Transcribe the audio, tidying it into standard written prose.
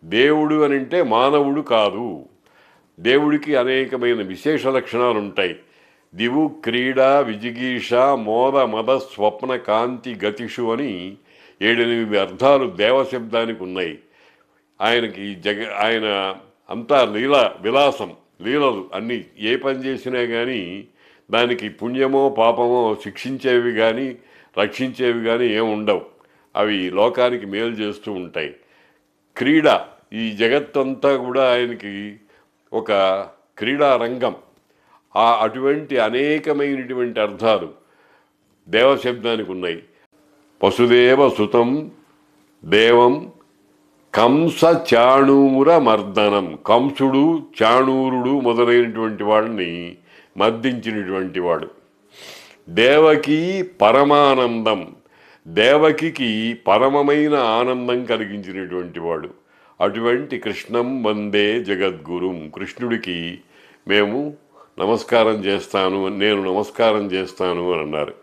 దేవుడు అని అంటే మానవుడు కాదు. దేవుడికి అనేకమైన విశేష లక్షణాలు ఉంటాయి. దివు క్రీడా విజిగీష మోద మద స్వప్న కాంతి గతిషు అని 7-8 అర్థాలు దేవశబ్దానికి ఉన్నాయి. ఆయనకి ఆయన అంతా విలాసం, లీలలు అన్నీ. ఏ పని చేసినా కానీ దానికి పుణ్యమో పాపమో శిక్షించేవి కానీ రక్షించేవి కానీ ఏముండవు. అవి లోకానికి మేలు చేస్తూ ఉంటాయి. క్రీడ, ఈ జగత్తంతా కూడా ఆయనకి ఒక క్రీడా రంగం. అటువంటి అనేకమైనటువంటి అర్థాలు దేవశబ్దానికి ఉన్నాయి. వసుదేవ సుతం దేవం కంస చాణూర మర్దనం, కంసుడు చాణూరుడు మొదలైనటువంటి వాడిని మర్దించినటువంటి వాడు. దేవకి పరమానందం, దేవకికి పరమమైన ఆనందం కలిగించినటువంటి వాడు. అటువంటి కృష్ణం వందే జగద్గురుం, కృష్ణుడికి మేము నమస్కారం చేస్తాను, నేను నమస్కారం చేస్తాను అని అన్నారు.